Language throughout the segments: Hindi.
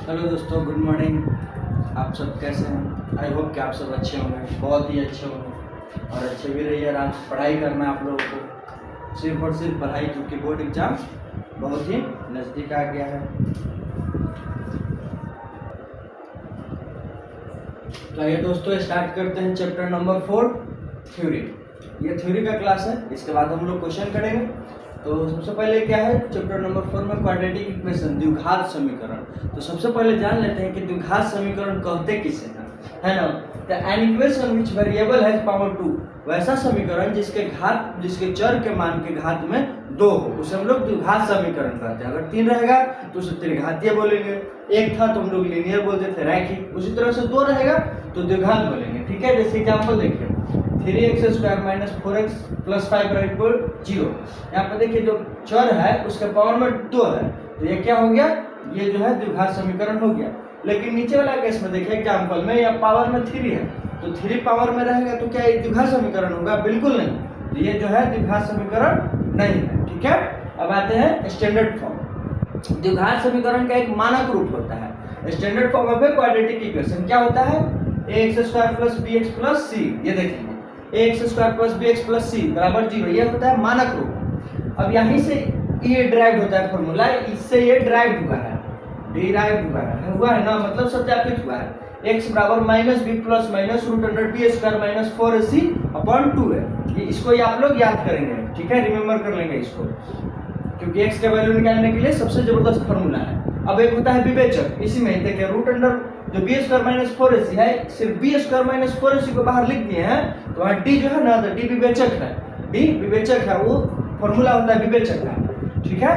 हेलो दोस्तों, गुड मॉर्निंग। आप सब कैसे हैं? आई होप कि आप सब अच्छे होंगे, बहुत ही अच्छे होंगे और अच्छे भी रहिए। आज पढ़ाई करना आप लोगों को, सिर्फ और सिर्फ पढ़ाई, क्योंकि बोर्ड एग्जाम बहुत ही नज़दीक आ गया है। तो आइए दोस्तों, स्टार्ट करते हैं चैप्टर नंबर 4, थ्योरी। ये थ्योरी का क्लास है, इसके बाद हम लोग क्वेश्चन करेंगे। तो सबसे पहले क्या है, चैप्टर नंबर 4 में क्वाड्रेटिक इक्वेशन, द्विघात समीकरण। तो सबसे पहले जान लेते हैं कि द्विघात समीकरण कहते किसे हैं, है ना। The an equation which variable has power 2, वैसा समीकरण जिसके चर के मान के घात में 2 हो, उसे हम लोग द्विघात समीकरण कहते हैं। अगर 3 रहेगा तो उसे त्रिघातीय बोलेंगे, 1 था तो हम लोग लीनियर बोलते थे, रैखिक। उसी तरह से 2 रहेगा तो द्विघात बोलेंगे, ठीक है। जैसे एग्जाम्पल देखिए, 3x² - 4x + 5 = 0। यहाँ पर देखिए जो चर है उसके पावर में 2 है, तो ये क्या हो गया, ये जो है द्विघात समीकरण हो गया। लेकिन नीचे वाला केस में देखिए एग्जाम्पल में, या पावर में 3 है, तो 3 पावर में रहेगा तो क्या ये द्विघात समीकरण होगा? बिल्कुल नहीं, तो ये जो है द्विघात समीकरण नहीं है, ठीक है। अब आते हैं स्टैंडर्ड फॉर्म। द्विघात समीकरण का एक मानक रूप होता है। Standard form of a quadratic equation क्या होता है? ax² + bx + c। ये देखिए ax² + bx + c = 0, ये होता है मानक रूप। अब यहीं से ये ड्राइव होता है फॉर्मूला, इससे ये ड्राइव हुआ है, डिराइव हुआ है ना, मतलब सत्यापित हुआ है। x = -b + -√b² - 4ac/2 है। ये इसको आप लोग याद करेंगे, ठीक है, रिमेम्बर कर लेंगे इसको, क्योंकि x का वैल्यू निकालने के लिए सबसे जबरदस्त फॉर्मूला है। अब एक होता है विवेचक, इसी में देखिए जो b² - 4ac है, सिर्फ b² - 4ac को बाहर लिख दिए हैं, तो वहाँ d जो है ना, तो d विवेचक है, d विवेचक है, वो फॉर्मूला होता है विवेचक का, ठीक है।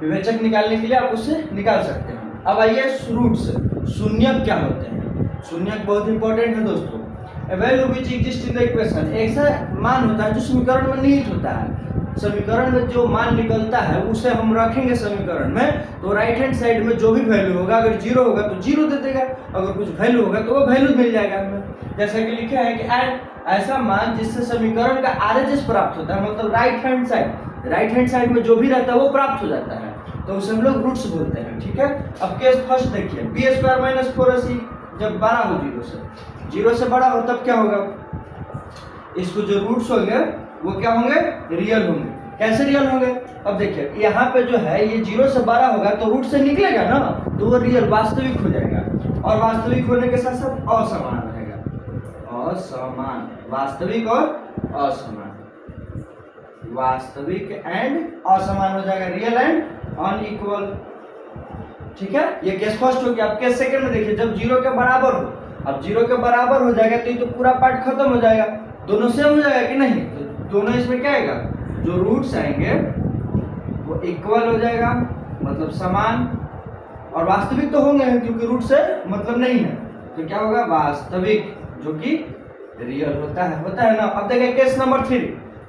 विवेचक निकालने के लिए आप उससे निकाल सकते हैं। अब आइए रूट से, शून्यक क्या होते हैं? शून्यक बहुत इंपॉर्टेंट है दोस्तों। A value which exists in the equation, ऐसा मान होता है जो समीकरण में निहित होता है। समीकरण में जो मान निकलता है उसे हम रखेंगे समीकरण में, तो राइट हैंड साइड में जो भी वैल्यू होगा, अगर 0 होगा तो 0 दे देगा, अगर कुछ वैल्यू होगा तो वो वैल्यू मिल जाएगा हमें। जैसा कि लिखा है कि ऐसा मान जिससे समीकरण का RHS प्राप्त होता है, मतलब राइट हैंड साइड में जो भी रहता है वो प्राप्त हो जाता है, तो उसे हम लोग रूट्स बोलते हैं, ठीक है। अब केस फर्स्ट देखिए, b² - 4ac जब बड़ा हो 0 से बड़ा हो तब क्या होगा? इसको जो रूट्स होंगे वो क्या होंगे? रियल होंगे। कैसे रियल होंगे? अब देखिए यहाँ पे जो है ये 0 से बड़ा होगा तो रूट से निकलेगा ना, तो वो रियल वास्तविक हो जाएगा, और वास्तविक होने के साथ साथ असमान रहेगा। असमान, वास्तविक और असमान, वास्तविक एंड असमान हो जाएगा, रियल एंड अनइक्वल, ठीक है। ये केस फर्स्ट हो गया। अब केस सेकंड में देखिए, जब 0 के बराबर हो, अब 0 के बराबर हो जाएगा तो ये तो पूरा पार्ट खत्म हो जाएगा, दोनों सेम हो जाएगा कि नहीं? तो दोनों इसमें क्या आएगा, जो रूट्स आएंगे वो इक्वल हो जाएगा, मतलब समान, और वास्तविक तो होंगे क्योंकि रूट से मतलब नहीं है, तो क्या होगा? वास्तविक, जो कि रियल होता है ना। अब देखिए केस नंबर 3,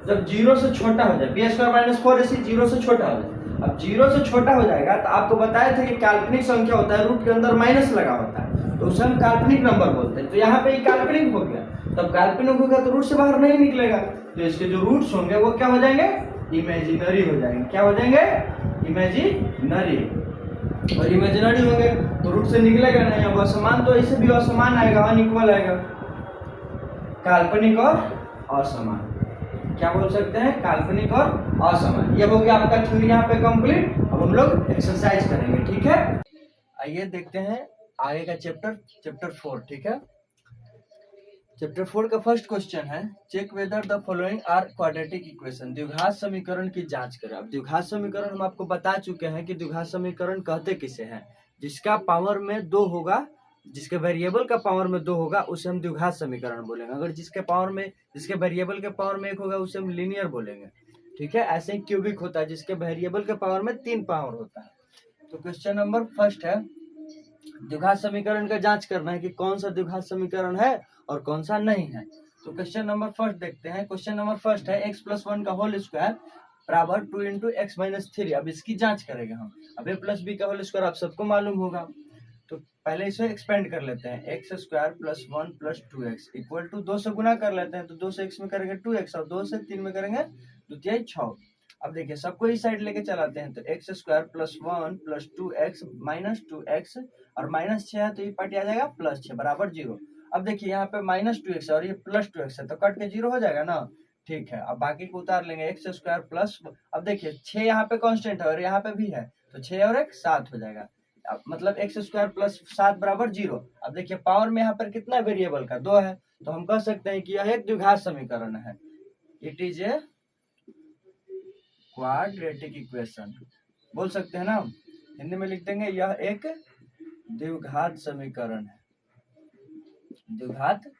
जब 0 से छोटा हो जाए, b² - 4ac 0 से छोटा हो जाए। अब 0 से छोटा हो जाएगा तो आपको बताए थे कि काल्पनिक संख्या होता है, रूट के अंदर माइनस लगा होता है, तो उसे हम काल्पनिक नंबर बोलते हैं। तो यहाँ पे ये काल्पनिक हो गया, तब काल्पनिक होगा तो रूट से बाहर नहीं निकलेगा, तो इसके जो रूट्स होंगे वो क्या हो जाएंगे? इमेजिनरी हो जाएंगे। क्या हो जाएंगे? इमेजिनरी। और इमेजिनरी होंगे तो रूट से निकलेगा नहीं। अब असमान, तो इसे भी असमान आएगा, अनइक्वल आएगा, काल्पनिक और असमान। क्या बोल सकते हैं? काल्पनिक और असमान। ये हो गया आपका थ्योरी यहाँ पे कंप्लीट। अब हम लोग एक्सरसाइज करेंगे, ठीक है। आइए देखते हैं आगे का चैप्टर 4, ठीक है। चैप्टर 4 का फर्स्ट क्वेश्चन है, check whether the following are quadratic equation. द्विघात समीकरण की जांच करें। अब द्विघात समीकरण हम आपको बता चुके हैं कि द्विघात समीकरण कहते किसे हैं? जिसका पावर में 2 होगा, जिसके वेरिएबल का पावर में 2 होगा उसे हम द्विघात समीकरण बोलेंगे। अगर जिसके वेरिएबल के पावर में 1 होगा उसे हम लीनियर बोलेंगे, ठीक है। ऐसे ही क्यूबिक होता है, जिसके वेरिएबल के पावर में 3 पावर होता है। तो क्वेश्चन नंबर फर्स्ट है, द्विघात समीकरण का जांच करना है कि कौन सा द्विघात समीकरण है और कौन सा नहीं है। तो क्वेश्चन नंबर फर्स्ट देखते हैं। क्वेश्चन नंबर फर्स्ट है x + 1 का होल स्क्वायर बराबर 2 × x - 3। अब इसकी जांच करेंगे हम। अब a + b का होल स्क्वायर आप सबको मालूम होगा, तो पहले इसे एक्सपेंड कर लेते हैं। x² + 1 + 2x = 2 से गुना कर लेते हैं, तो 2 से x में करेंगे 2x और 2 से 3 में करेंगे 2 × 6। अब देखिए सबको इस साइड लेके चलाते हैं, तो x square plus 1 plus 2x minus 2x और माइनस 6 है तो ये पार्टी आ जाएगा प्लस 6 बराबर 0। अब देखिए यहाँ पे माइनस 2x और ये प्लस 2x है तो कट के 0 हो जाएगा ना। ठीक है, अब बाकी को उतार लेंगे, एक्स स्क्वायर प्लस, अब देखिए 6 यहाँ पे कांस्टेंट है और यहाँ पे भी है तो 6 और 1 7 हो जाएगा। अब मतलब एक्स स्क्वायर प्लस 7 बराबर 0। अब देखिए पावर में यहाँ पर कितना वेरिएबल का 2 है तो हम कह सकते हैं कि यह एक द्विघात समीकरण है। It is a quadratic equation बोल सकते हैं ना, हिंदी में लिख देंगे यह एक द्विघात समीकरण है, द्विघात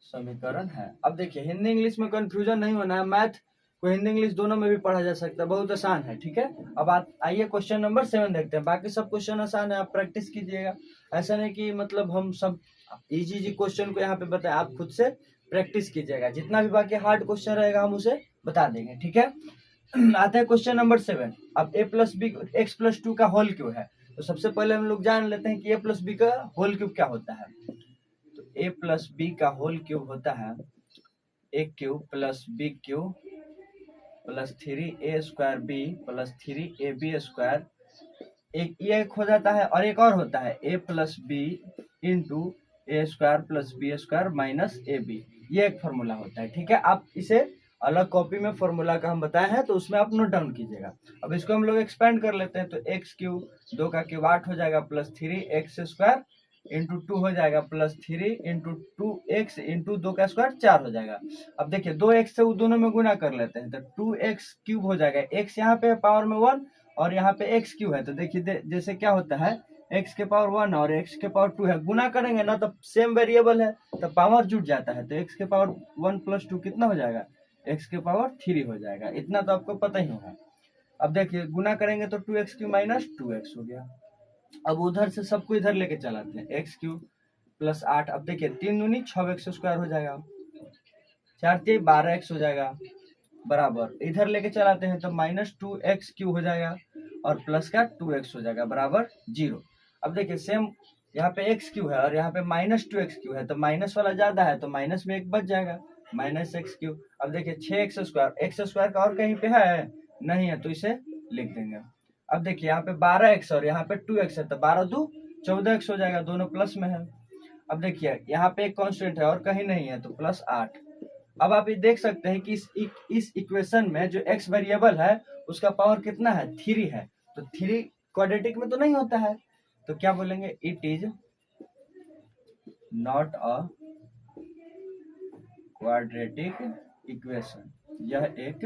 समीकरण है। अब देखिए हिंदी इंग्लिश में कंफ्यूजन नहीं होना है, मैथ को हिंदी इंग्लिश दोनों में भी पढ़ा जा सकता है, बहुत आसान है। ठीक है, अब आइए क्वेश्चन नंबर 7 देखते हैं। बाकी सब क्वेश्चन आसान है, आप प्रैक्टिस कीजिएगा, ऐसा नहीं कि मतलब हम सब इजी क्वेश्चन को यहाँ पे बताएं, आप खुद से प्रैक्टिस कीजिएगा, जितना भी बाकी हार्ड क्वेश्चन रहेगा हम उसे बता देंगे। ठीक है, आते हैं क्वेश्चन नंबर 7। अब a plus B X plus 2 का होल क्यूब है, तो सबसे पहले हम लोग जान लेते हैं कि a प्लस बी का होल क्यूब क्या होता है। तो a प्लस बी का होल क्यूब होता है a cube plus B cube plus 3a square B plus 3ab square, एक हो जाता है और एक और होता है a plus B into A square plus B square minus A B, ये एक फॉर्मूला होता है। ठीक है, आप इसे अलग कॉपी में फॉर्मूला का हम बताए हैं तो उसमें आप नोट डाउन कीजिएगा। अब इसको हम लोग एक्सपेंड कर लेते हैं, तो एक्स क्यूब 2 का क्यूब 8 हो जाएगा प्लस 3x स्क्वायर इंटू 2 हो जाएगा प्लस 3 इंटू 2x इंटू 2 का स्क्वायर 4 हो जाएगा। अब देखिए 2x से वो दोनों में गुना कर लेते हैं तो 2x क्यूब हो जाएगा, x यहाँ पे पावर में 1 और यहाँ पे x क्यूब है, तो देखिए जैसे क्या होता है x के पावर 1 और x के पावर 2 है, गुना करेंगे ना तो सेम वेरिएबल है तो पावर जुट जाता है, तो x के पावर 1 प्लस 2 कितना हो जाएगा, x के पावर 3 हो जाएगा, इतना तो आपको पता ही होगा। अब देखिए गुना करेंगे तो 2x क्यूब माइनस 2x हो गया। अब उधर से सबको इधर लेके चलाते हैं, एक्स क्यूब प्लस 8, अब देखिए 3 दूनी 6x स्क्वायर हो जाएगा, 4 3 12x हो जाएगा बराबर, इधर लेके चलाते हैं तो माइनस 2x क्यूब हो जाएगा और प्लस का 2x हो जाएगा बराबर 0। अब देखिए सेम यहाँ पे x क्यूब है और यहाँ पे माइनस 2x क्यूब है, तो माइनस वाला ज्यादा है तो माइनस में एक बच जाएगा माइनस x क्यूब। अब देखिए 6x स्क्वायर, x स्क्वायर का और कहीं पे है नहीं है तो इसे लिख देंगे। अब देखिए यहाँ पे 12x और यहाँ पे 2x है तो 12 2 14x हो जाएगा, दोनों प्लस में है। अब देखिए यहाँ पे एक कांस्टेंट है और कहीं नहीं है तो प्लस 8। अब आप ये देख सकते हैं कि इस इक्वेशन में जो x वेरिएबल है उसका पावर कितना है 3 है, तो 3 क्वाड्रेटिक में तो नहीं होता है, तो क्या बोलेंगे, it is not a quadratic equation, यह एक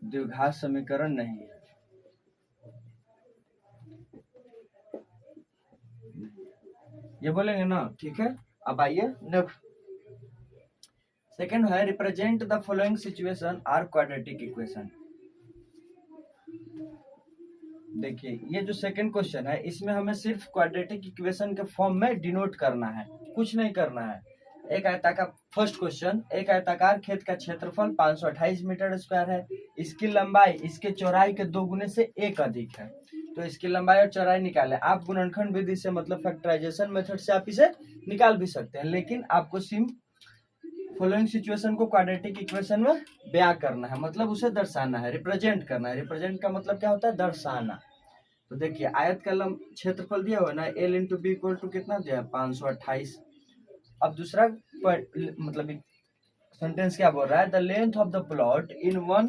द्विघात समीकरण नहीं है। ये बोलेंगे ना, ठीक है। अब आइए नेक्स्ट, सेकंड है represent the following situation are quadratic equation. देखिए ये जो सेकंड क्वेश्चन है इसमें हमें सिर्फ क्वाड्रेटिक इक्वेशन के फॉर्म में डिनोट करना है, कुछ नहीं करना है। एक आयताकार, फर्स्ट क्वेश्चन, एक आयताकार खेत का क्षेत्रफल 528 मीटर स्क्वायर है, इसकी लंबाई इसके चौड़ाई के 2 गुने से 1 अधिक है, तो इसकी लंबाई और चौड़ाई निकालें। आप गुणनखंड विधि से मतलब फैक्टराइजेशन मेथड से आप इसे निकाल भी सकते हैं, लेकिन आपको फॉलोइंग सिचुएशन को क्वाड्रेटिक इक्वेशन में बयां करना है, मतलब उसे दर्शाना है, रिप्रेजेंट करना है। रिप्रेजेंट का मतलब क्या होता है, दर्शाना। तो देखिए आयत का क्षेत्रफल दिया हुआ ना, l into B equal to कितना दिया है 528। अब दूसरा मतलब सेंटेंस क्या बोल रहा है, the length of the plot in one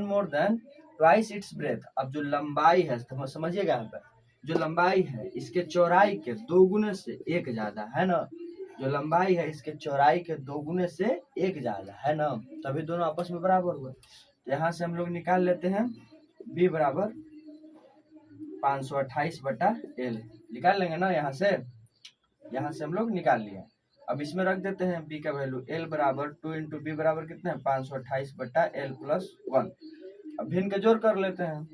more than twice its breath. अब जो लंबाई है समझिएगा, यहाँ पर जो लंबाई है इसके चौड़ाई के 2 गुने से 1 ज्यादा है ना, जो लंबाई है इसके चौड़ाई के 2 गुने से 1 ज्यादा है ना, तभी दोनों आपस में बराबर हुए। तो यहाँ से हम लोग निकाल लेते हैं b बराबर 528 बटा l, निकाल लेंगे ना, यहाँ से हम लोग निकाल लिया। अब इसमें रख देते हैं b का वैल्यू, l बराबर 2 इंटू बी बराबर कितना है 528 बटा l प्लस 1। अब भिन्न का जोड़ कर लेते हैं,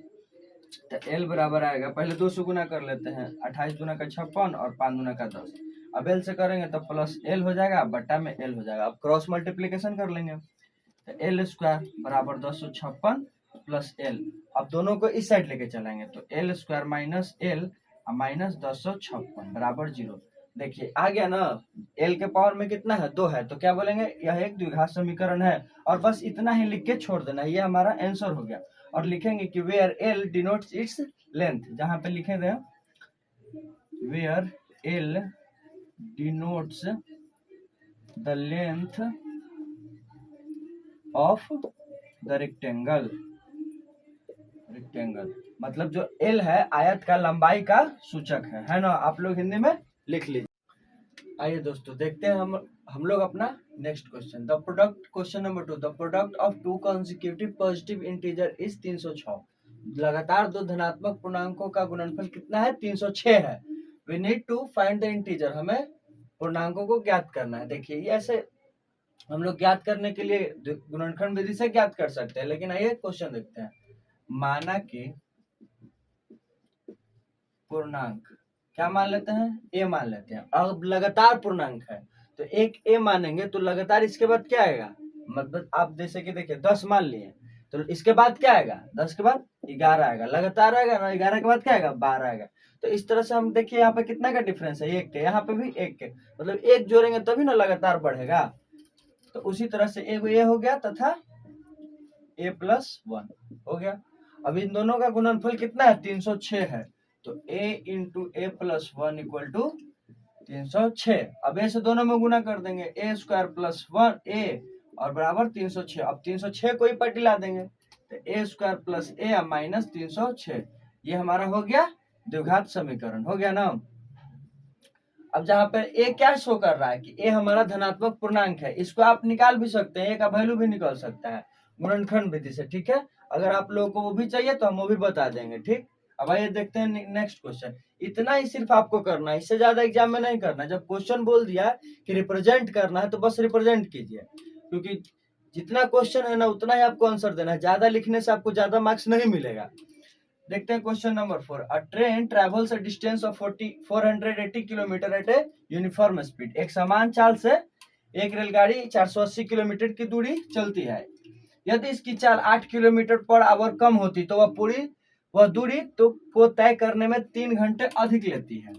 तो l बराबर आएगा, पहले 2 से गुना कर लेते हैं, 28 गुना का 56 और 5 गुना का 10। अब l से करेंगे तो प्लस l हो जाएगा, बट्टा में l हो जाएगा। अब क्रॉस मल्टीप्लीकेशन कर लेंगे, तो l स्क्वायर बराबर 256 प्लस l। अब दोनों को इस साइड लेके चलेंगे तो l square minus l minus 256 बराबर 0। देखिए आ गया ना, एल के पावर में कितना है, 2 है, तो क्या बोलेंगे, यह एक द्विघात समीकरण है। और बस इतना ही लिख के छोड़ देना, ये हमारा आंसर हो गया। और लिखेंगे कि where L denotes its length, जहां पे लिखे थे where L denotes the length of the rectangle, मतलब जो एल है आयत का लंबाई का सूचक है ना, आप लोग हिंदी में लिख लीजिए। आइए दोस्तों देखते हैं हम लोग अपना next question. The product, question number 2, the product of to consecutive positive integer is 306। लगातार दो धनात्मक पूर्णांकों का गुणनफल कितना है, 306 है। We need to find the integer, हमें पूर्णांकों को ज्ञात करना है। देखिए ये ऐसे हम लोग ज्ञात करने के लिए गुणनखंड विधि से ज्ञात कर सकते हैं, लेकिन आइए क्वेश्चन देखते हैं। माना कि पूर्णांक क्या मान लेते हैं, ए मान लेते हैं। अब लगातार पूर्णांक है तो एक ए मानेंगे तो लगातार इसके बाद क्या आएगा, मतलब आप जैसे कि देखिए 10 मान लिए तो इसके बाद क्या आएगा, 10 के बाद 11 आएगा, लगातार आएगा ना, 11 के बाद क्या आएगा, 12 आएगा। तो इस तरह से हम देखिए यहाँ पे कितना का डिफरेंस है, एक के, यहाँ पे भी एक के, मतलब एक जोड़ेंगे तभी ना लगातार बढ़ेगा। तो उसी तरह से एक ये हो गया तथा a+1 हो गया। अब इन दोनों का गुणनफल कितना है, 306 है। तो a into a+1 equal to 306। अब ए से दोनों में गुना कर देंगे, a स्क्वायर प्लस 1 a और बराबर 306। अब 306 को ही पलटी ला देंगे तो a square plus a minus 306, ये हमारा हो गया द्विघात समीकरण, हो गया ना। अब जहां पर a क्या शो कर रहा है कि a हमारा धनात्मक पूर्णांक है, इसको आप निकाल भी सकते हैं, a का वैल्यू भी निकल सकता है गुणनखंड विधि से, ठीक है। अगर आप लोगों को वो भी चाहिए तो हम वो भी बता देंगे, ठीक। अब आइए देखते हैं नेक्स्ट क्वेश्चन। इतना ही सिर्फ आपको करना है, इससे ज्यादा एग्जाम में नहीं करना। जब क्वेश्चन बोल दिया कि रिप्रेजेंट करना है तो बस रिप्रेजेंट कीजिए, क्योंकि जितना क्वेश्चन है ना उतना ही आपको आंसर देना है, ज्यादा लिखने से आपको ज्यादा मार्क्स नहीं मिलेगा। देखते हैं question number 4। A train travels a distance of 480 kilometre at a uniform speed. एक समान चाल से एक रेलगाड़ी 480 किलोमीटर की दूरी चलती है। यदि इसकी चाल 8 किलोमीटर पर आवर कम होती तो वह दूरी तो को तय करने में 3 घंटे अधिक लेती है।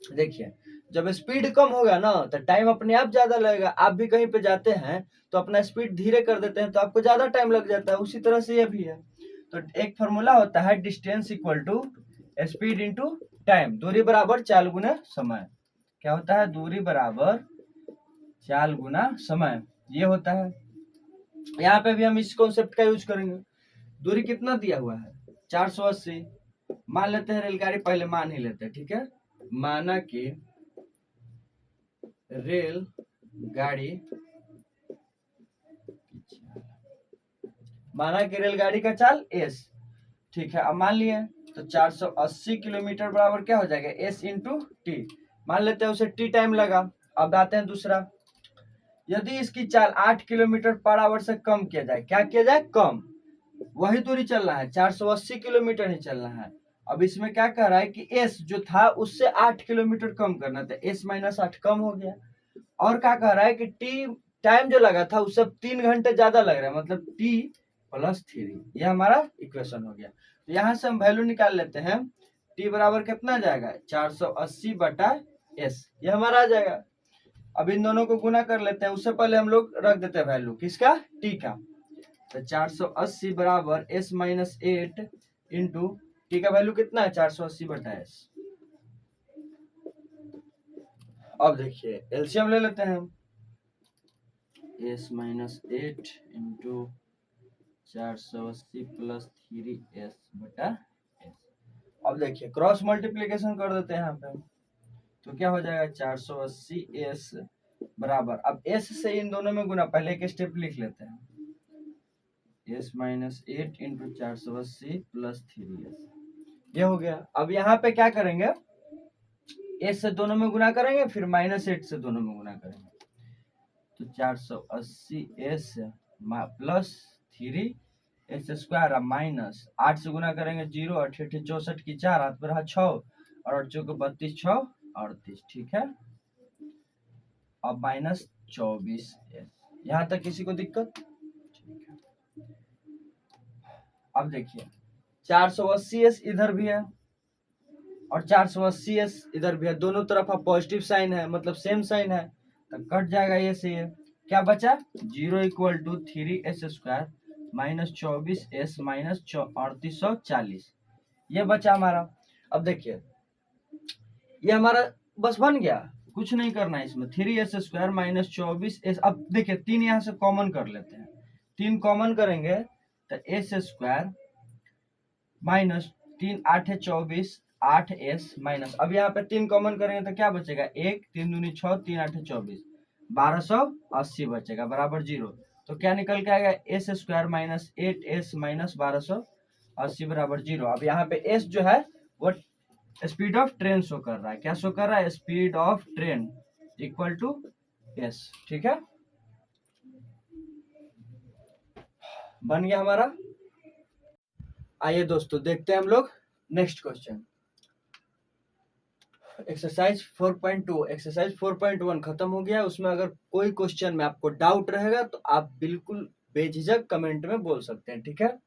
देखिए जब स्पीड कम होगा ना तो टाइम अपने आप ज्यादा लगेगा। आप भी कहीं पे जाते हैं तो अपना स्पीड धीरे कर देते हैं तो आपको ज्यादा टाइम लग जाता है, उसी तरह से ये भी है। तो एक फॉर्मूला होता है distance equal to speed into time, दूरी बराबर चाल गुना समय। क्या होता है, दूरी बराबर चाल गुना समय, ये होता है। यहाँ पे भी हम इस कॉन्सेप्ट का यूज करेंगे। दूरी कितना दिया हुआ है, 480। मान लेते हैं रेलगाड़ी, पहले मान ही लेते हैं, ठीक है। माना कि रेलगाड़ी का चाल s, ठीक है। अब मान लिए तो 480 किलोमीटर बराबर क्या हो जाएगा, s इंटू टी। मान लेते हैं उसे टी टाइम लगा। अब आते हैं दूसरा, यदि इसकी चाल 8 किलोमीटर पर आवर से कम किया जाए, क्या किया जाए, कम, वही दूरी चलना है, 480 किलोमीटर ही चलना है। अब इसमें क्या कह रहा है कि s जो था उससे 8 किलोमीटर कम करना था, s माइनस 8 कम हो गया। और क्या कह रहा है कि टी टाइम जो लगा था उससे 3 घंटे ज्यादा लग रहा है, मतलब t+3, ये हमारा इक्वेशन हो गया। तो यहाँ से हम वैल्यू निकाल लेते हैं, t बराबर कितना जाएगा, 480 बटा s, ये हमारा आ जाएगा। अब इन दोनों को गुना कर लेते हैं, उससे पहले हम लोग रख देते हैं वैल्यू किसका, t का। तो 480 बराबर s माइनस 8 इंटू टी का वैल्यू कितना है, 480 बटा s। अब देखिए एलसीएम ले लेते हैं हम, s minus 8 into 480 plus 3s बटा s। अब देखिए क्रॉस मल्टीप्लीकेशन कर देते हैं यहाँ पे, तो क्या हो जाएगा, 480s बराबर, अब s से इन दोनों में गुना, पहले एक स्टेप लिख लेते हैं, s minus 8 into 480 plus 3s, ये हो गया। अब यहाँ पे क्या करेंगे, s से दोनों में गुना करेंगे, फिर -8 से दोनों में गुना करेंगे, तो 480s plus 3s square minus 8 से गुना करेंगे 0, 8 64 की 4, हाथ पर रहा 6 और 8 चौके 32, 6 38, ठीक है। अब माइनस 24s, यहाँ तक किसी को दिक्कत, ठीक है। अब देखिए 480s इधर भी है और 480s इधर भी है, दोनों तरफ आप पॉजिटिव साइन है, मतलब सेम साइन है, तो कट जाएगा ये से ये। क्या बचा? 0 equal to 3s² minus 24s minus 3840, ये बचा हमारा। अब देखिए ये हमारा बस बन गया, कुछ नहीं करना है इसमें। 3s² माइनस 24s, अब देखिए 3 यहाँ से कॉमन कर लेते हैं, 3 कॉमन करेंगे तो s² माइनस 3 8 है 24 8s माइनस, अब यहाँ पे 3 कॉमन करेंगे तो क्या बचेगा? 1 3 दूनी 6 3 8 24 1280 बचेगा बराबर 0। तो क्या निकल के आएगा? s² माइनस 8s माइनस 1280 बराबर 0। अब यहाँ पे s जो है वो स्पीड ऑफ ट्रेन शो कर रहा है। क्या शो कर रहा है? Speed of train equal to s। ठीक है, बन गया हमारा। आइए दोस्तों देखते हैं हम लोग नेक्स्ट क्वेश्चन। एक्सरसाइज 4.2 एक्सरसाइज 4.1 खत्म हो गया। उसमें अगर कोई क्वेश्चन में आपको डाउट रहेगा तो आप बिल्कुल बेझिझक कमेंट में बोल सकते हैं। ठीक है,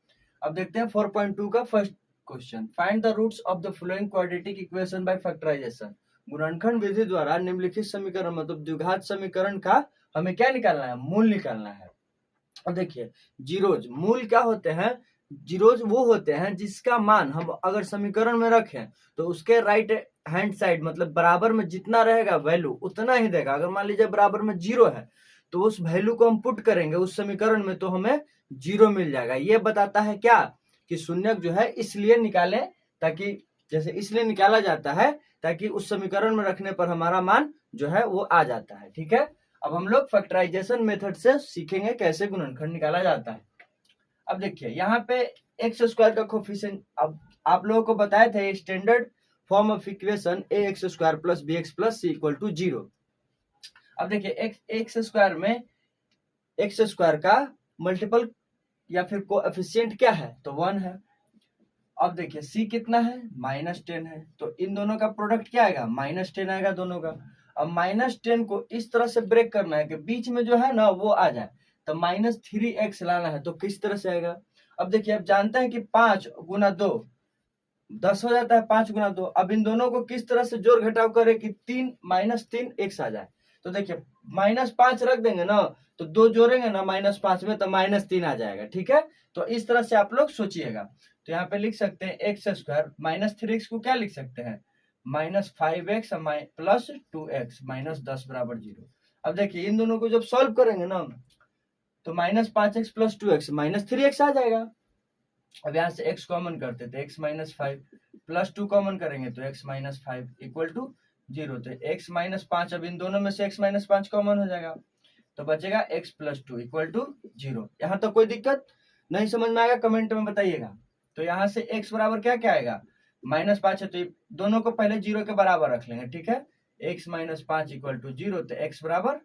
अब देखते हैं 4.2 का first question. Find the roots of the following quadratic equation by factorisation. गुणनखंड विधि द्वारा निम्नलिखित समीकरण मतलब द्विघात समीकरण का हमें क्या निकालना है? मूल निकालना है। अब देखिए जीरोज मूल क्या होते हैं? जीरोज वो होते हैं जिसका मान हम अगर समीकरण में रखें तो उसके राइट हैंड साइड मतलब बराबर में जितना रहेगा वैल्यू उतना ही देगा। अगर मान लीजिए बराबर में 0 है तो उस वैल्यू को हम पुट करेंगे उस समीकरण में तो हमें 0 मिल जाएगा। ये बताता है क्या कि शून्यक जो है इसलिए निकालें ताकि, जैसे इसलिए निकाला जाता है ताकि उस समीकरण में रखने पर हमारा मान जो है वो आ जाता है। ठीक है, अब हम लोग फैक्टराइजेशन मेथड से सीखेंगे कैसे गुणनखंड निकाला जाता है। अब देखिए यहाँ पे x² का कोफिशिएंट अब आप लोगों को बताए थे standard form of equation ax² plus bx plus c equal to 0। अब देखिए x² में x² का मल्टीपल या फिर कोएफिशिएंट क्या है? तो 1 है। अब देखिए c कितना है? -10 है, तो इन दोनों का प्रोडक्ट क्या आएगा? -10 आएगा दोनों का। अब -10 को इस तरह से ब्रेक करना है कि बीच में जो है ना वो आ जाए, तो -3x लाना है। तो किस तरह से आएगा? अब देखिए आप जानते हैं कि 5 गुना 2 10 हो जाता है, 5 गुना 2। अब इन दोनों को किस तरह से जोड़ घटाव करें कि 3 -3x आ जाए। तो देखिए -5 रख देंगे ना तो 2 जोड़ेंगे ना -5 में तो -3 आ जाएगा। ठीक है, तो इस तरह से आप लोग सोचिएगा। तो यहाँ पे लिख सकते हैं x² -3x को क्या लिख सकते हैं? -5x प्लस 2x -10 बराबर 0। अब देखिए इन दोनों को जब सॉल्व करेंगे ना तो -5x प्लस 2x -3x आ जाएगा। अब यहाँ से x कॉमन करते थे x -5 प्लस 2 कॉमन करेंगे तो x -5 इक्वल टू 0। तो x -5 अब इन दोनों में से x -5 कॉमन हो जाएगा तो बचेगा x प्लस 2 इक्वल टू 0। यहाँ तक कोई दिक्कत नहीं समझ में आएगा कमेंट में बताइएगा। तो यहाँ से x बराबर क्या क्या आएगा? -5 है तो दोनों को पहले 0 के बराबर रख लेंगे। ठीक है, x -5 इक्वल टू 0 तो x बराबर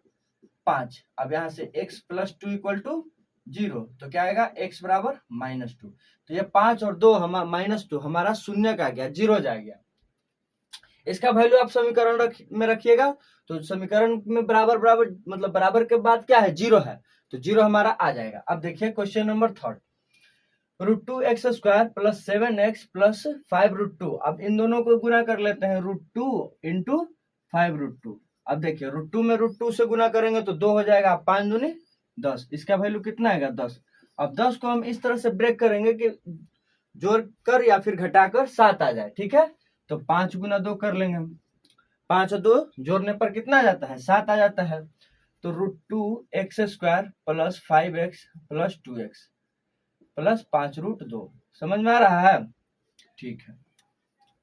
5। अब यहाँ से x प्लस 2 इक्वल टू 0 तो क्या आएगा? x बराबर -2। तो ये 5 और 2 -2 हमारा शून्य का आ गया, 0 जा गया। इसका वैल्यू आप समीकरण में रखिएगा तो समीकरण में बराबर बराबर मतलब बराबर के बाद क्या है? 0 है, तो 0 हमारा आ जाएगा। अब देखिए question number 3 √2x² plus 7x plus 5√2। अब इन दोनों को गुना कर लेते हैं, √2 इंटू 5√2। अब देखिए √2 में √2 से गुना करेंगे तो 2 हो जाएगा, 5 दूनी 10। इसका वैल्यू कितना आएगा? 10। अब 10 को हम इस तरह से ब्रेक करेंगे कि जोड़कर या फिर घटाकर 7 आ जाए। ठीक है, तो 5 गुना 2 कर लेंगे हम, 5 और 2 जोड़ने पर कितना आ जाता है? 7 आ जाता है। तो √2x² plus 5x plus 2x plus 5√2 समझ में आ रहा है? ठीक है,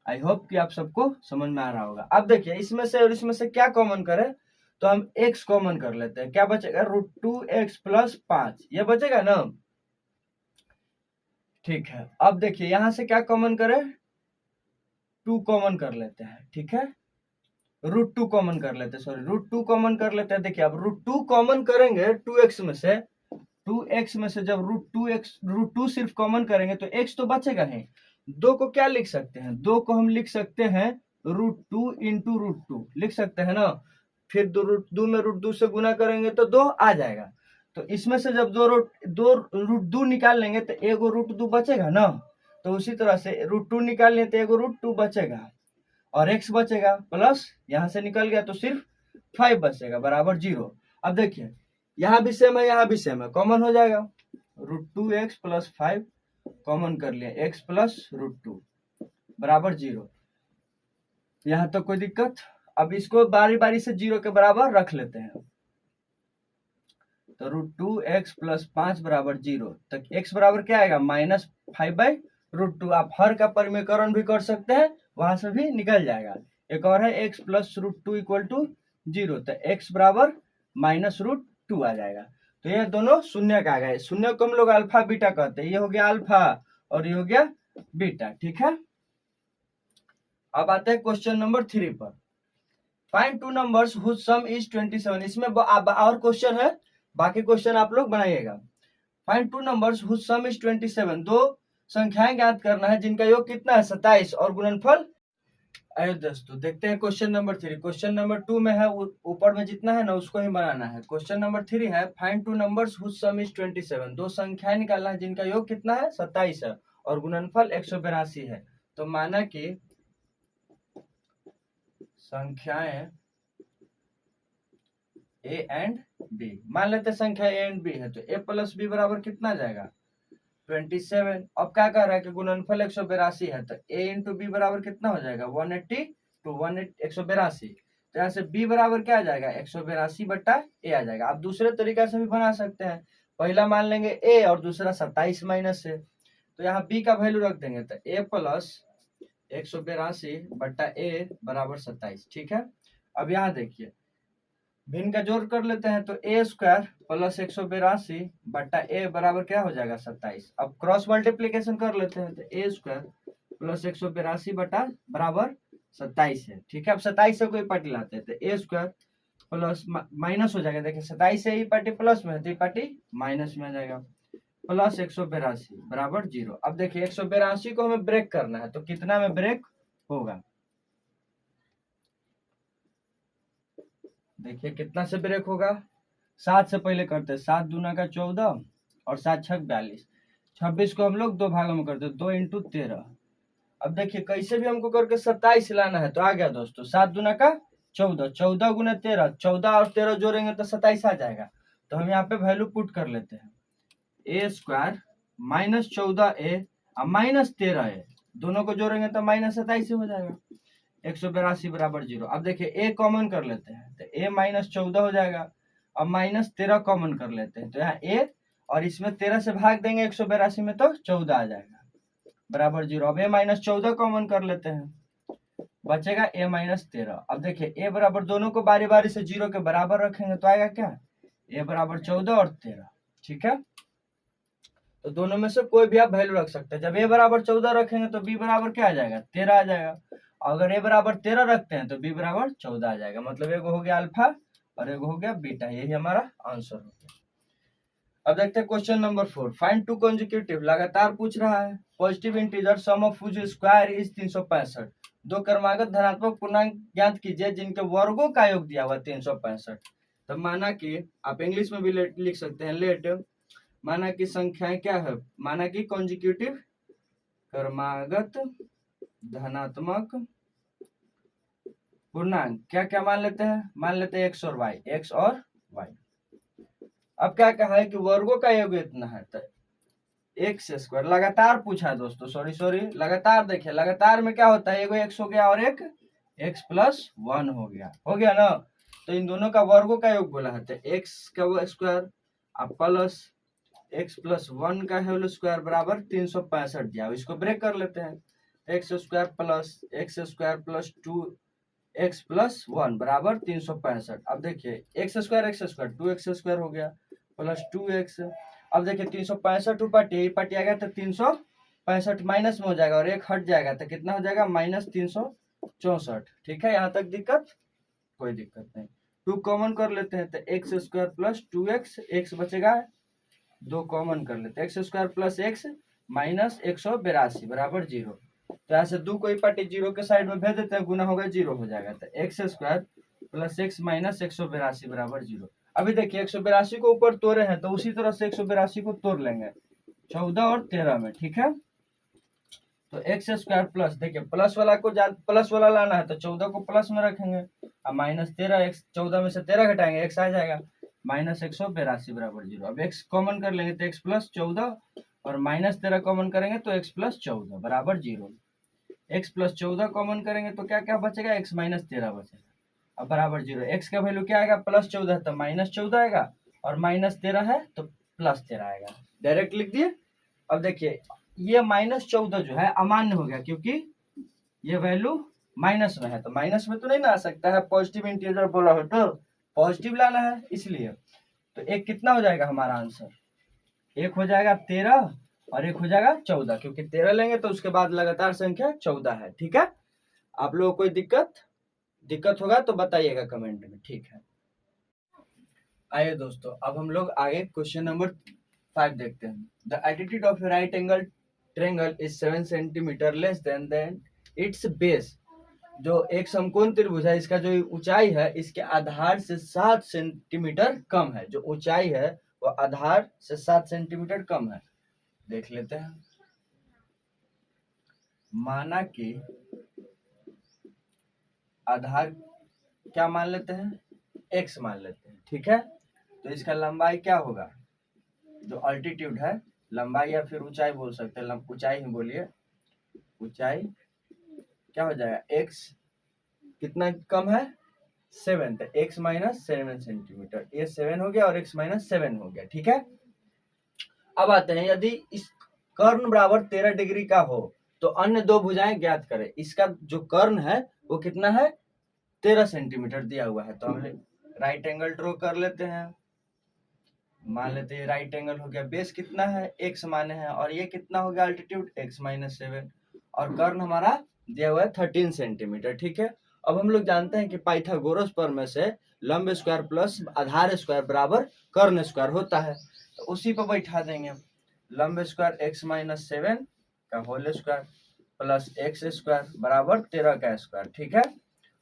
आई होप कि आप सबको समझ में आ रहा होगा। अब देखिए इसमें से और इसमें से क्या कॉमन करें तो हम x कॉमन कर लेते हैं। क्या बचेगा? √2x प्लस 5 ये बचेगा ना। ठीक है, अब देखिए यहां से क्या कॉमन करें? 2 कॉमन कर लेते हैं। ठीक है, √2 कॉमन कर लेते हैं, सॉरी √2 कॉमन कर लेते हैं। देखिए अब √2 कॉमन करेंगे 2x में से, 2x में से जब √2 सिर्फ कॉमन करेंगे तो x तो बचेगा नहीं। 2 को क्या लिख सकते हैं? 2 को हम लिख सकते हैं √2 इंटू √2 लिख सकते हैं ना। फिर 2 में √2 से गुना करेंगे तो 2 आ जाएगा। तो इसमें से जब 2 निकाल लेंगे तो एगो √2 बचेगा ना। तो उसी तरह से √2 निकाल लेते एगो √2 बचेगा। और x बचेगा प्लस यहाँ से निकल गया तो सिर्फ 5 बचेगा बराबर 0। अब देखिए यहाँ भी सेम है, यहाँ भी सेम है, कॉमन हो जाएगा √2x प्लस 5 कॉमन कर लिया, x प्लस √2 बराबर 0। यहाँ तक कोई दिक्कत? अब इसको बारी बारी से 0 के बराबर रख लेते हैं, तो √2x प्लस 5 बराबर 0 तक x बराबर क्या आएगा -5/√2। आप हर का परिमेयकरण भी कर सकते हैं, वहां से भी निकल जाएगा। एक और है x प्लस √2 इक्वल टू 0, तो x बराबर -√2 आ जाएगा। तो ये दोनों शून्य का आ गए, शून्य को हम लोग अल्फा बीटा कहते हैं, ये हो गया अल्फा और ये हो गया बीटा, ठीक है। अब आते हैं क्वेश्चन नंबर 3 पर। Find two numbers whose sum is 27। इसमें और क्वेश्चन है, बाकी क्वेश्चन आप लोग बनाइएगा। Find two numbers whose sum is 27। दो संख्याएं ज्ञात करना है जिनका योग कितना है 27 और गुणनफल। आइए दोस्तों देखते हैं क्वेश्चन नंबर 3। क्वेश्चन नंबर 2 में है ऊपर में जितना है ना उसको ही बनाना है। क्वेश्चन नंबर 3 है find two numbers whose sum is 27। दो संख्याएं निकालना है जिनका योग कितना है 27 है और गुणनफल 182 है। तो माना कि संख्याएं a एंड b, मान लेते संख्या a एंड b है, तो a प्लस b बराबर कितना जाएगा 27। अब क्या कह रहा है कि गुणनफल 182 है, तो a इंटू बी बराबर कितना हो जाएगा 180 टू 182। तो यहाँ से b बराबर क्या आ जाएगा 182/a आ जाएगा। आप दूसरे तरीका से भी बना सकते हैं, पहला मान लेंगे a और दूसरा 27 माइनस से, तो यहाँ b का वैल्यू रख देंगे, तो a प्लस 182/a बराबर 27, ठीक है। अब यहाँ देखिए भिन्न का जोड़ कर लेते हैं, तो a स्क्वायर प्लस 182/a बराबर क्या हो जाएगा 27। अब क्रॉस मल्टीप्लीकेशन कर लेते हैं, तो a स्क्वायर प्लस 182 बराबर 27 है, ठीक है। अब 27 से कोई पार्टी लाते हैं, तो a स्क्वायर प्लस माइनस हो जाएगा, देखिए 27 से ही पार्टी प्लस में है तो ये पार्टी माइनस में आ जाएगा, प्लस 182 बराबर 0। अब देखिए 182 को हमें ब्रेक करना है, तो कितना में ब्रेक होगा, देखिए कितना से ब्रेक होगा 7 से पहले करते हैं, 7 दूना का 14 और 7 छक 42, 26 को हम लोग दो भागों में करते हैं, 2 इंटू 13। अब देखिए कैसे भी हमको करके 27 लाना है, तो आ गया दोस्तों 7 दूना का 14, 14 गुना 13, 14 और 13 जोड़ेंगे तो 27 आ जाएगा। तो हम यहाँ पे वैल्यू पुट कर लेते हैं, a स्क्वायर -14a और -13a दोनों को जोड़ेंगे तो -27 हो जाएगा, 182 बराबर 0। अब देखिए a कॉमन कर लेते हैं, तो a -14 हो जाएगा, अब -13 कॉमन कर लेते हैं, तो यहाँ a और इसमें 13 से भाग देंगे 182 में तो 14 आ जाएगा बराबर 0। अब a -14 कॉमन कर लेते हैं, बचेगा a -13। अब देखिए a बराबर दोनों को बारी बारी से 0 के बराबर रखेंगे तो आएगा क्या a बराबर 14 और 13, ठीक है। तो दोनों में से कोई भी आप वैल्यू रख सकते हैं। जब a बराबर 14 रखेंगे तो b बराबर क्या आ जाएगा 13 आ जाएगा, अगर a बराबर 13 रखते हैं तो b बराबर 14 आ जाएगा, मतलब एक हो गया अल्फा और एक हो गया बीटा, यही हमारा आंसर हो गया। अब देखते हैं question number 4। Find two consecutive, लगातार पूछ रहा है, positive integer sum of which square is 365। दो क्रमागत धनात्मक पूर्णांक ज्ञात कीजिए जिनके वर्गों का योग दिया हुआ 365। तो माना कि आप इंग्लिश में भी लिख सकते हैं, लेट माना कि संख्याएं क्या है, माना कि कंसेक्यूटिव क्रमागत धनात्मक पूर्णांक क्या क्या मान लेते हैं, मान लेते हैं x और y। अब क्या कहा है कि वर्गों का योग इतना है, तो एक्स स्क्वायर लगातार पूछा है दोस्तों, सॉरी लगातार। देखिए लगातार में क्या होता है, एगो x हो गया और एक x प्लस 1 हो गया ना, तो इन दोनों का वर्गों का योग बोला है, तो x का स्क्वायर अब प्लस x प्लस 1 का होल स्क्वायर बराबर 365 दिया। इसको ब्रेक कर लेते हैं, x square plus 2x plus 1 बराबर 365। अब देखिए x स्क्वायर 2x स्क्वायर हो गया प्लस 2x। अब देखिए 365 ऊपर पट आ गया तो 365 माइनस में हो जाएगा और एक हट जाएगा तो कितना हो जाएगा -364, ठीक है। यहाँ तक दिक्कत, कोई दिक्कत नहीं। 2 कॉमन कर लेते हैं, तो x square plus 2x, x बचेगा 2 कॉमन कर लेते हैं, x square plus x minus 182 बराबर 0। तो यहाँ से 2 कोई पार्टी 0 के साइड में भेज देते हैं, गुना होगा 0 हो जाएगा, तो x square plus x minus 182 बराबर 0। अभी देखिए 182 को ऊपर तोड़े हैं तो उसी तरह से 182 को तोड़ लेंगे 14 और 13 में, ठीक है। तो एक्स स्क्वायर प्लस, देखिए प्लस वाला को प्लस वाला लाना है तो 14 को प्लस में रखेंगे, अब -13 एक्स, 14 में से 13 घटाएंगे एक्स आ जाएगा, -182 बराबर 0। अब एक्स कॉमन कर लेंगे तो एक्स प्लस 14 और -13 कॉमन करेंगे तो एक्स प्लस 14 बराबर 0। एक्स प्लस 14 कॉमन करेंगे तो क्या क्या बचेगा, एक्स -13 बचेगा, अब बराबर 0। एक्स का वैल्यू क्या आएगा, +14 तो -14 आएगा, और -13 है तो +13 आएगा, डायरेक्ट लिख दिए। अब देखिए ये -14 जो है अमान्य हो गया, क्योंकि ये वैल्यू माइनस में है, तो माइनस में तो नहीं ना आ सकता है, पॉजिटिव इंटीजर बोला हो तो पॉजिटिव लाना है इसलिए। तो एक कितना हो जाएगा हमारा आंसर, एक हो जाएगा 13 और एक हो जाएगा 14, क्योंकि 13 लेंगे तो उसके बाद लगातार संख्या 14 है। ठीक है, आप लोगों को कोई दिक्कत होगा तो बताइएगा कमेंट में, ठीक है। आइए दोस्तों, अब हम लोग आगे क्वेश्चन नंबर 5 देखते हैं। The altitude of right angle triangle is 7 centimetre less than it's base. जो एक समकोण त्रिभुज है, इसका जो ऊंचाई है इसके आधार से 7 सेंटीमीटर कम है, जो ऊंचाई है वो आधार से 7 सेंटीमीटर कम है। देख लेते हैं, माना कि आधार क्या मान लेते हैं, x मान लेते हैं, ठीक है। तो इसका लंबाई क्या होगा, जो अल्टीट्यूड है, लंबाई या फिर ऊंचाई बोल सकते हैं, ऊंचाई ही बोलिए, ऊंचाई क्या हो जाएगा, x कितना कम है 7, तो x -7 सेंटीमीटर, ये 7 हो गया और x -7 हो गया, ठीक है। अब आते हैं, यदि इस कर्ण बराबर 13 डिग्री का हो तो अन्य दो भुजाएं ज्ञात करें। इसका जो कर्ण है वो कितना है, 13 सेंटीमीटर दिया हुआ है, तो हम राइट एंगल ड्रॉ कर लेते हैं। मान लेते हैं राइट एंगल हो गया, बेस कितना है x माने हैं, और ये कितना हो गया अल्टीट्यूड x -7, और कर्ण हमारा दिया हुआ है 13 सेंटीमीटर, ठीक है। अब हम लोग जानते हैं कि पाइथागोरस प्रमेय से लंब स्क्वायर प्लस आधार स्क्वायर बराबर कर्ण स्क्वायर होता है, तो उसी पर बैठा देंगे। लंब स्क्वायर x -7 का whole square plus X square बराबर 13 का स्क्वायर, ठीक है।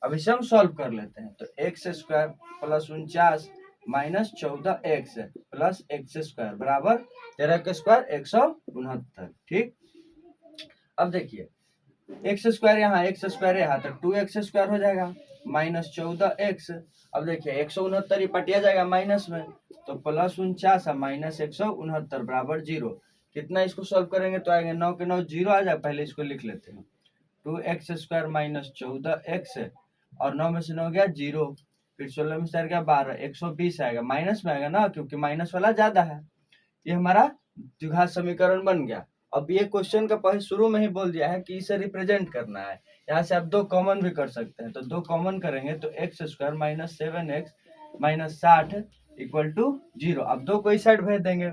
अब इसे हम सॉल्व कर लेते हैं, तो x square plus 49 -14x plus X square बराबर 13 का स्क्वायर 169, ठीक। अब देखिए एक्स स्क्वायर यहाँ, एक्स स्क्वायर यहाँ, तो 2x स्क्वायर हो जाएगा -14x। अब देखिए 169 ही पटिया जाएगा माइनस में, तो +49 -169 बराबर 0। कितना इसको सॉल्व करेंगे तो आएंगे 9 के 9 0 आ जाए, पहले इसको लिख लेते हैं, 2x स्क्वायर -14x, और 9 में से 9 गया 0, फिर 16 में से गया 12, 120 आएगा, माइनस में आएगा ना, क्योंकि माइनस वाला ज्यादा है। ये हमारा द्विघात समीकरण बन गया। अब ये क्वेश्चन का पहले शुरू में ही बोल दिया है कि इसे रिप्रेजेंट करना है, यहाँ से आप दो कॉमन भी कर सकते हैं, तो दो कॉमन करेंगे तो x square -7x -60 equal to 0। अब दो को इस साइड भेज देंगे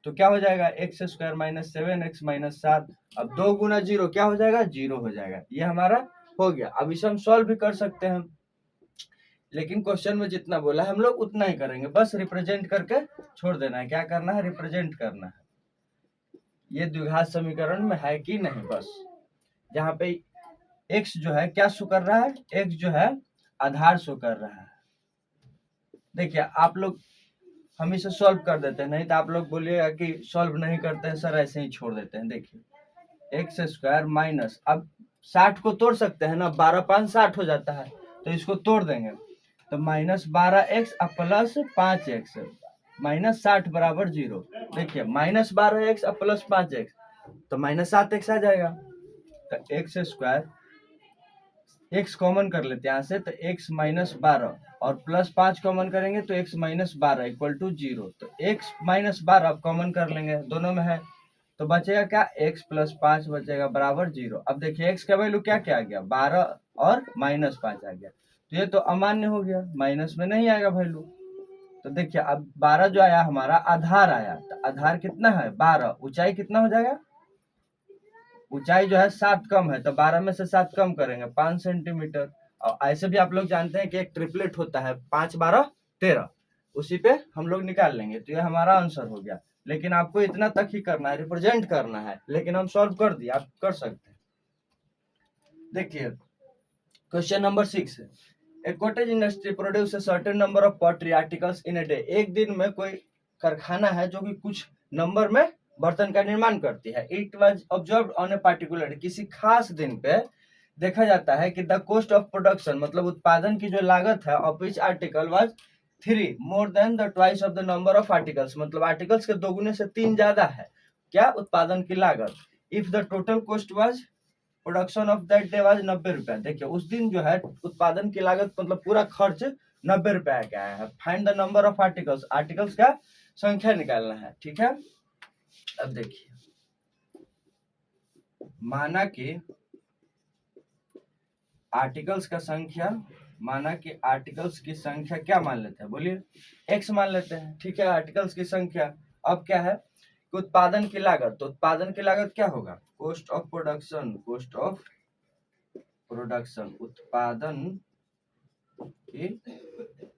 तो क्या हो जाएगा, एक्स स्क्वायर -7x -7, अब 2 गुना 0 क्या हो जाएगा, 0 हो जाएगा। ये हमारा हो गया। अब इसे हम सॉल्व भी कर सकते हैं, लेकिन क्वेश्चन में जितना बोला हम लोग उतना ही करेंगे, बस रिप्रेजेंट करके छोड़ देना है। क्या करना है, रिप्रेजेंट करना है। ये द्विघात समीकरण में है कि नहीं, बस जहाँ पे x जो है क्या शो कर रहा है, x जो है आधार शो कर रहा है। देखिए आप लोग, हम इसे सॉल्व कर देते हैं, नहीं तो आप लोग बोलिएगा कि सॉल्व नहीं करते हैं सर, ऐसे ही छोड़ देते हैं। देखिए एक्स स्क्वायर माइनस, अब 60 को तोड़ सकते हैं ना, 12 5 60 हो जाता है, तो इसको तोड़ देंगे तो -12x अब प्लस 5x -60 बराबर 0। देखिए -12x अब प्लस 5x तो -7x आ जाएगा, तो एक्स स्क्वायर, x कॉमन कर लेते हैं यहाँ से, तो x -12 और प्लस 5 कॉमन करेंगे तो x -12 इक्वल टू 0, तो x -12 अब कॉमन कर लेंगे, दोनों में है, तो बचेगा क्या, x + 5 बचेगा बराबर 0। अब देखिए x का वैल्यू क्या क्या आ गया, 12 और -5 आ गया, तो ये तो अमान्य हो गया, माइनस में नहीं आएगा वैल्यू। तो देखिए अब 12 जो आया हमारा आधार आया, तो आधार कितना है 12, ऊंचाई कितना हो जाएगा, ऊंचाई जो है 7 कम है, तो 12 में से 7 कम करेंगे 5 सेंटीमीटर। और ऐसे भी आप लोग जानते हैं कि एक ट्रिपलेट होता है 5 12 13, उसी पे हम लोग निकाल लेंगे, तो ये हमारा आंसर हो गया। लेकिन आपको इतना तक ही करना है, रिप्रेजेंट करना है, लेकिन हम सॉल्व कर दिए, आप कर सकते हैं। देखिए क्वेश्चन नंबर 6 है, a cottage industry produce a certain number of pottery articles in a day. एक दिन में कोई कारखाना है जो कि कुछ नंबर में बर्तन का निर्माण करती है। It was observe on a particular, किसी खास दिन पे देखा जाता है कि द कॉस्ट ऑफ प्रोडक्शन मतलब उत्पादन की जो लागत है of which article was 3 more than the twice of the number of articles, मतलब आर्टिकल्स के दोगुने से 3 ज्यादा है क्या उत्पादन की लागत। If the total cost was production of that day was 90 रुपया, देखिए उस दिन जो है उत्पादन की लागत मतलब पूरा खर्च 90 रुपया का आया है। Find the number of articles, articles का संख्या निकालना है, ठीक है। अब देखिए माना कि आर्टिकल्स का संख्या, माना कि आर्टिकल्स की संख्या क्या मान लेते हैं, बोलिए x मान लेते हैं, ठीक है। आर्टिकल्स की संख्या अब क्या है कि उत्पादन की लागत, तो उत्पादन की लागत क्या होगा, cost of production, cost of production उत्पादन की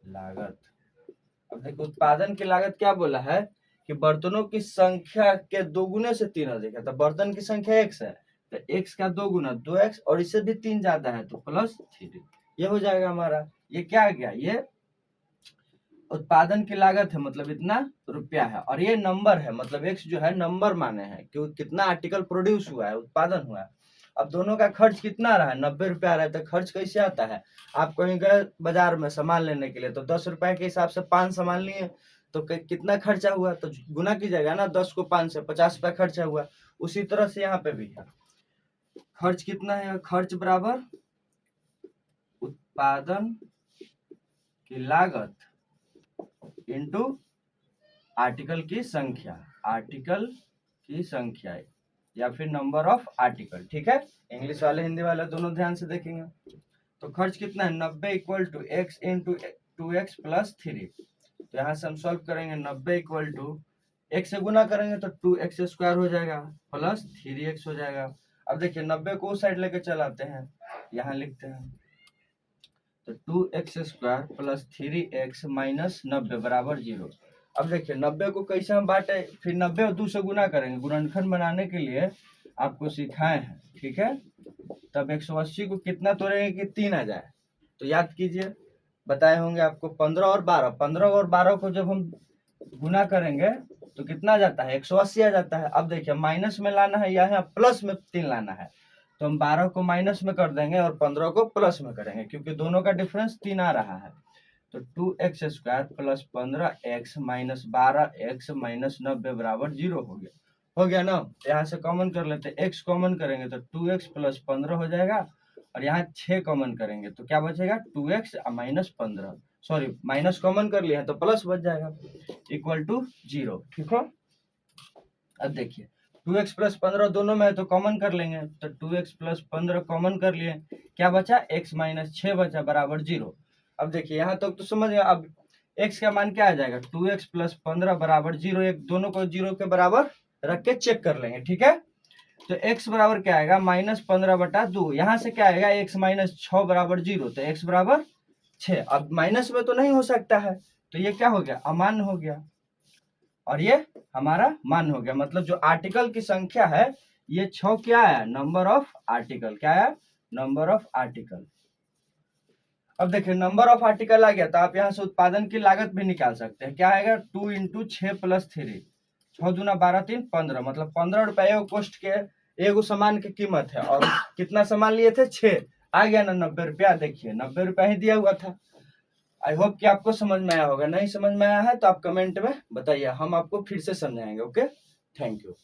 लागत। अब देखो उत्पादन की लागत क्या बोला है कि बर्तनों की संख्या के दोगुने से 3 अधिक है, तो बर्तन की संख्या x है तो x का 2 गुना 2x और इससे भी 3 ज्यादा है तो +3, ये हो जाएगा हमारा। ये क्या आ गया, ये उत्पादन की लागत है मतलब इतना रुपया है, और ये नंबर है मतलब x जो है नंबर माने हैं कि कितना आर्टिकल प्रोड्यूस हुआ है, उत्पादन हुआ है। अब दोनों का खर्च कितना रहा है, 90 रुपया रहा है, तो खर्च कैसे आता है, आप कहीं गए बाजार में सामान लेने के लिए तो 10 रुपए के हिसाब से 5 सामान लिए तो कितना खर्चा हुआ, तो गुना कीजिएगा ना, 10 को 5 से 50 रुपया खर्चा हुआ। उसी तरह से यहाँ पे भी है, खर्च कितना है, खर्च बराबर उत्पादन की लागत इनटू आर्टिकल की संख्या, आर्टिकल की संख्या या फिर नंबर ऑफ आर्टिकल, ठीक है। इंग्लिश वाले हिंदी वाले दोनों ध्यान से देखेंगे। तो खर्च कितना है 90 equal to x into 2x plus 3, तो यहाँ से हम सॉल्व करेंगे 90 इक्वल टू x से गुना करेंगे तो 2x स्क्वायर हो जाएगा प्लस 3x हो जाएगा। अब देखिए 90 को उस साइड लेके चलाते हैं, यहाँ लिखते हैं तो 2x square plus 3x minus 90 बराबर 0। अब देखिए 90 को कैसे हम बांटे, फिर 90 और 2 से गुना करेंगे, गुणनखंड बनाने के लिए आपको सिखाए हैं, ठीक है। तब 180 को कितना तोड़ेंगे कि 3 आ जाए, तो याद कीजिए बताए होंगे आपको 15 और 12, 15 और 12 को जब हम गुना करेंगे तो कितना जाता है 180 आ जाता है। अब देखिए माइनस में लाना है या प्लस में 3 लाना है, तो हम 12 को माइनस में कर देंगे और 15 को प्लस में करेंगे क्योंकि दोनों का डिफरेंस 3 आ रहा है। तो 2x square plus 15x minus 12x minus 90 बराबर 0 हो गया ना। यहाँ से कॉमन कर लेते हैं, x कॉमन करेंगे तो 2x प्लस 15 हो जाएगा और यहाँ 6 कॉमन करेंगे तो क्या बचेगा 2x minus 15, sorry minus common कर लिया है तो प्लस बच जाएगा इक्वल टू 0, ठीक हो। अब देखिए 2x प्लस 15 दोनों में है तो कॉमन कर लेंगे, तो 2x प्लस 15 कॉमन कर लिए, क्या बचा x माइनस 6 बचा बराबर 0। अब देखिए यहाँ तक तो समझ गए। अब x का मान क्या आ जाएगा 2x प्लस 15 बराबर 0, एक दोनों को 0 के बराबर रख के चेक कर लेंगे, ठीक है। तो x बराबर क्या आएगा -15/2, यहाँ से क्या आएगा x माइनस 6 बराबर 0, तो x बराबर 6। अब माइनस में तो नहीं हो सकता है तो ये क्या हो गया अमान्य हो गया और ये हमारा मान हो गया, मतलब जो आर्टिकल की संख्या है ये 6 क्या है नंबर ऑफ आर्टिकल, क्या है नंबर ऑफ आर्टिकल। अब देखिए नंबर ऑफ आर्टिकल आ गया तो आप यहाँ से उत्पादन की लागत भी निकाल सकते हैं, क्या आएगा 2 इंटू 6 प्लस 3, 6 दूना 12 3 15, मतलब 15 रुपये कॉस्ट के एगो सामान की कीमत है और कितना सामान लिए थे 6, आ गया ना 90 रुपया। देखिए 90 रुपया ही दिया हुआ था। आई होप कि आपको समझ में आया होगा, नहीं समझ में आया है तो आप कमेंट में बताइए, हम आपको फिर से समझाएंगे। Okay, thank you.